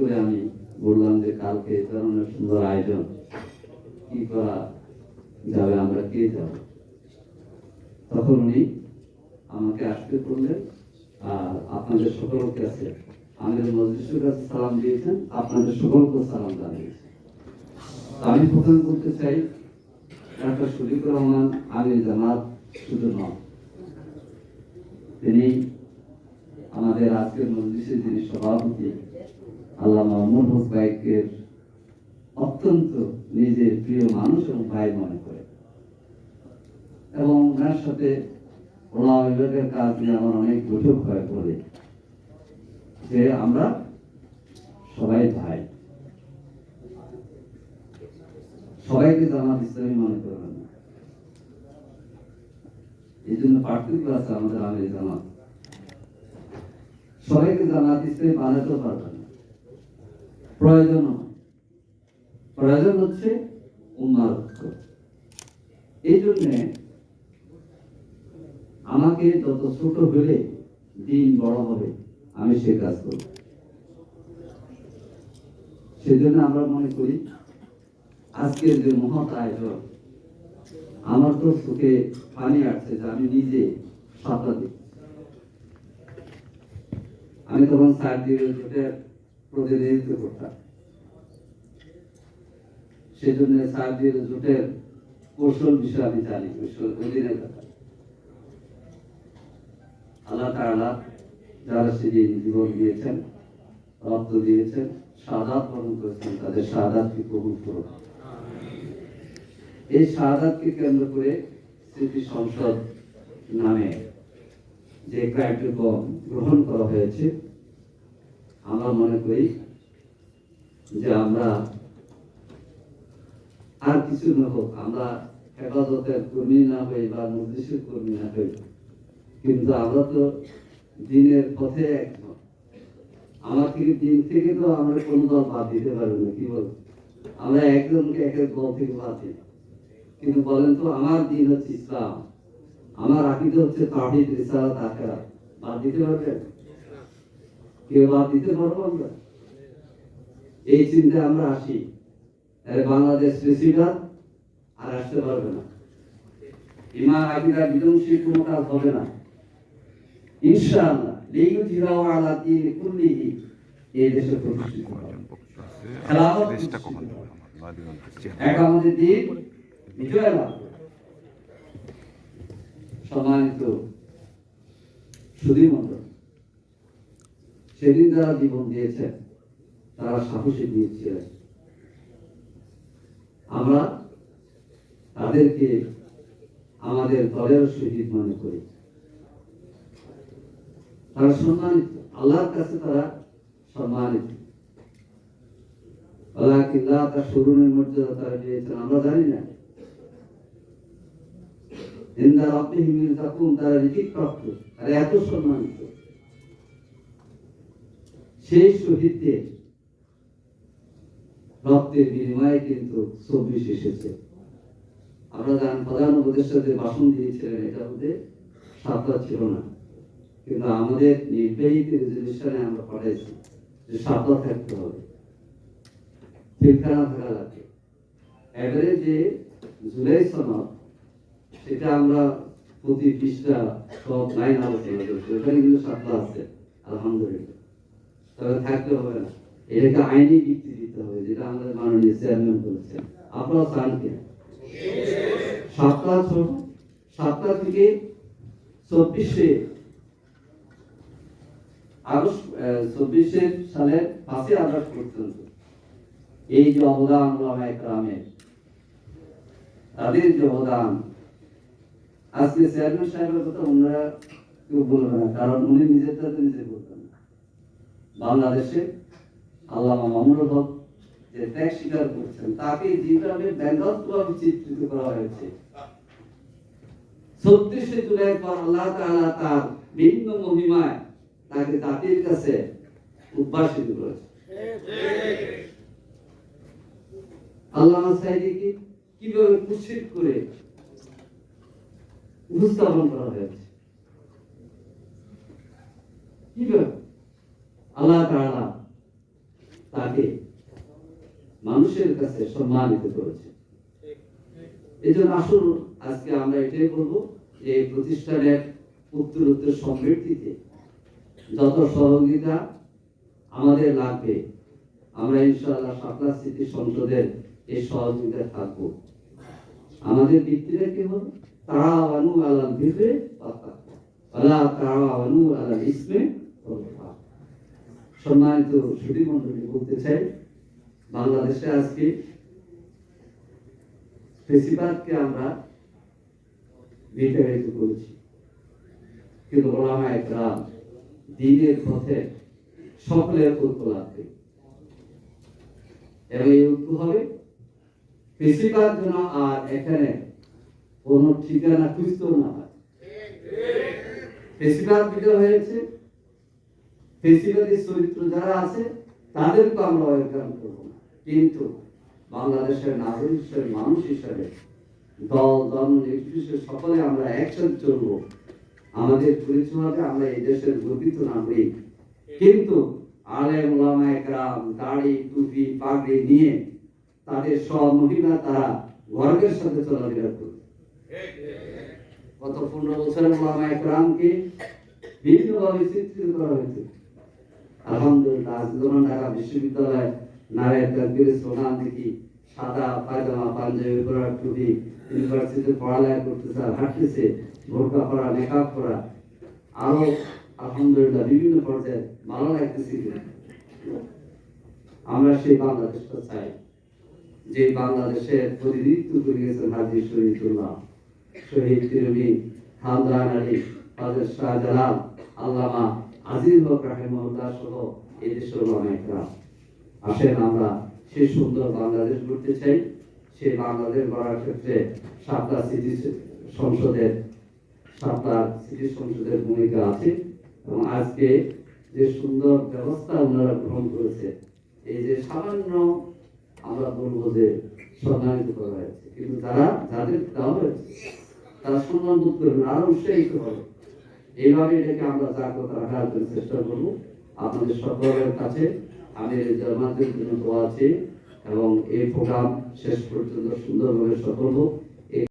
করে আমি বললাম যে কালকে এই ধরনের সুন্দর আয়োজন কি করা যাবে, আমরা কে যাব। তখন উনি আমাকে আসতে বললেন, আর আপনাদের সকলের কাছে আমাদের মজলিসের কাছে সালাম দিয়েছেন, আপনাদের সকলকে সালাম জানিয়েছেন। আমি প্রথমে বলতে চাই, ডাক্তার শফিকুর রহমান আমির জামাত শুধু নন, তিনি আমাদের আজকের মজলিসের যিনি সভাপতি আল্লামা মামুনুল হক ভাইয়ের অত্যন্ত নিজের প্রিয় মানুষ এবং ভাই মনে করে, এবং ওনার সাথে ওলামা বিভাগের কাজ নিয়ে আমার অনেক বৈঠক হয়ে পড়ে যে আমরা সবাই ভাই, সবাইকে জামাত ইসলামী মনে করবেন না। এই জন্য পার্থক্য আছে আমাদের আমির জামাত, সবাইকে জামাত ইসলামী বানাতে পারবেন না, প্রয়োজন হচ্ছে উম্মার ঐক্য। এই জন্য আমাকে যত ছোট হলে দিন বড় হবে আমি সে কাজ করব। সেজন্য আমরা মনে করি আজকের যে মহৎ আয়োজন, আমার তো চোখে পানি আসছে যে আমি নিজে সাপলা দিই। আমি তখন সার্জিকের প্রতিনিধিত্ব করতাম, সেজন্য সার্জির জোটের কৌশল বিষয়ে আমি জানি। ওই দিনের কথা আল্লাহ তাআলা যারা সেদিন জীবন দিয়েছেন, রক্ত দিয়েছেন, শাহাদাত বরণ করেছেন, তাদের শাহাদাতকে কবুল করুন। এই শাহাদাতকে কেন্দ্র করে স্মৃতি সংসদ নামে যে কার্যক্রম গ্রহণ করা হয়েছে, আমরা মনে করি যে আমরা আর কিছু না হোক, আমরা হেফাজতের কর্মী না হই বা মজলিসের কর্মী না হই, কিন্তু আমরা তো দিনের পথে একমত। আমার থেকে দিন থেকে তো আমরা কোন দল বাদ দিতে পারবো না, কি বল? আমরা একজনকে এক এক দল থেকে বাদ দিই, কিন্তু বলেন তো আমার দিন হচ্ছে ইসলাম, আমার আকীদা হচ্ছে তাওহীদ, রিসালাত, আখিরাত, বাদ দিতে পারবেন? কেউ বাদ দিতে পারবো আমরা? এই চিন্তা আমরা আসি, বাংলাদেশ প্রেসিডেন্ট আর আসতে পারবে না, ইমান আকীদার বিধ্বংসী কোনো কাজ হবে না ইনশাআল্লাহ। লিইউযহিরাহু আলা দীনি কুল্লিহি, এই দেশে প্রতিষ্ঠিত হবে খেলাফত, এক আমাদের দিন বিজয় লাভ। সম্মানিত সুধীমণ্ডল, সেদিন যারা জীবন দিয়েছেন তারা সাহসী দিয়েছিলেন, আমরা তাদেরকে আমাদের দলের শহীদ মনে করি। তারা সম্মানিত, আল্লাহর কাছে তারা সম্মানিত। আল্লাহ তার শরীরের মর্যাদা তারা পেয়েছেন আমরা জানি না। ইনদা রাব্বিহিম ইয়ারযাকুন, তারা রিজিক প্রাপ্ত, তারা এত সম্মানিত। সেই শহীদদের রক্তের বিনিময়ে কিন্তু 24 এসেছে। আমরা জানেন প্রধান উপদেষ্টা যে ভাষণ দিয়েছিলেন, এটা মধ্যে সাতটা ছিল না, কিন্তু আমাদের নির্বাহীতে রেজলিউশনে আমরা পাঠাইছি যে সাতটা থাকতে হবে, ঠিকানা থাকা লাগবে। এবারে যে জুলাই সনদ, সেটা আমরা প্রতি পৃষ্ঠা সব লাইন আলোচনা করছি, ওখানে কিন্তু সাতটা আছে আলহামদুলিল্লাহ। তবে থাকতে হবে না, এটাকে আইনি ভিত্তি দিতে হবে, যেটা আমাদের মাননীয় চেয়ারম্যান বলেছেন। আপনারা চান কিনা? সাতটা থেকে 24 সালের 5 আগস্ট পর্যন্ত এই যে অবদান ওলামায়ে কেরামের, তাদের যে অবদান, আজকে চেয়ারম্যান সাহেবের কথা ওনারা কেউ বলবে না, কারণ উনি নিজেরটা নিজে বলতেন না। বাংলাদেশে আল্লামা মামুনুল হক যে ত্যাগ স্বীকার করছেন, তাকে যেভাবে ব্যঙ্গাত্মকভাবে চিত্রিত করা হয়েছে, 36 জুলাই পর আল্লাহ তাআলা তার ভিন্ন মহিমায় তাকে জাতির কাছে উদ্ভাসিত করেছে। আল্লামা সাঈদীকে কিভাবে কুৎসিত করে উপস্থাপন করা হয়েছে, কিভাবে আল্লাহ তাআলা তাকে মানুষের কাছে সম্মানিত করেছে। এই জন্য আসুন আজকে আমরা এটাই বলবো যে এই প্রতিষ্ঠানের উত্তরোত্তর সমৃদ্ধিতে যত সহযোগিতা আমাদের লাগবে, আমরা ইনশাআল্লাহ শাপলা স্মৃতি সংসদের এই সহযোগিতা থাকবো। আমাদের ভিত্তিটা কি হবে? তাআওয়ানু আলাল বিররি ওয়াত তাকওয়া ওয়ালা তাআওয়ানু আলাল ইসমি ওয়াল উদওয়ান। সম্মানিত সুধীমণ্ডলী, বলতে চাই বাংলাদেশে আজকে ফেসিবাদকে আমরা বিতাড়িত করেছি, কিন্তু ওলামায়ে কেরাম দ্বীনের পথে সকলের ঐক্য লাগবে এবং এই ঐক্য হবে ফেসিবাদ যেন আর এখানে কোনো ঠিকানা খুঁজতেও না হয়। ফেসিবাদ বিজয় হয়েছে, ফেসিবাদী চরিত্র যারা আছে তাদেরকে আমরা ওয়েলকাম করবো না, কিন্তু বাংলাদেশের নাগরিক হিসেবে, মানুষ হিসেবে, দল ধর্ম নির্বিশেষে সকলে আমরা একসাথে চলবো। আমাদের পরিচয় হবে আমরা এই দেশের গর্বিত নাগরিক, কিন্তু আলেম ওলামায়ে কেরাম দাড়ি টুপি পাগড়ি নিয়ে তাদের সব মহিলা তারা গর্বের সাথে চলাফেরা করবে। গত 15 বছরের ওলামায়ে কেরামকে বিভিন্নভাবে চিত্রিত করা হয়েছে। আলহামদুলিল্লাহ, যখন ঢাকা বিশ্ববিদ্যালয় নারায়ণ তাকবীরের স্লোগান দেখি, সাদা পায়জামা পাঞ্জাবি পরা টুপি, ইউনিভার্সিটিতে পড়ালেখা করতেছে আর হাঁটতেছে, বোরকা পরা, মেকআপ করা, আরো আলহামদুলিল্লাহ বিভিন্ন পর্যায়ে ভালো লাগতেছে। আমরা সেই বাংলাদেশটা চাই যে বাংলাদেশের প্রতিনিধিত্ব করে গেছেন হাজী শহীদুল্লাহ, শহীদ তিরমি, হামদান আলী, কাদের শাহজালাল, আল্লামা আজিজ হক রাহিমাহুল্লাহ সহ এই দেশের ওলামায়ে কেরাম। আসেন আমরা সেই সুন্দর বাংলাদেশ গড়তে চাই। সেই বাংলাদেশ গড়ার ক্ষেত্রে শাপলা সিটি সংসদের ভূমিকা আছে এবং আজকে যে সুন্দর ব্যবস্থা ওনারা গ্রহণ করেছে, এই যে সামান্য আমরা বলবো যে সম্মানিত করা হয়েছে, কিন্তু যাদের দেওয়া হয়েছে তারা সম্মান বোধ করবেন, আরো উৎসাহিত হবে। এইভাবে এটাকে আমরা জাগ্রত রাখার জন্য চেষ্টা করবো। আপনাদের সকলের কাছে আমি জামাতের জন্য দোয়া আছি এবং এই প্রোগ্রাম শেষ পর্যন্ত সুন্দরভাবে সফল হোক।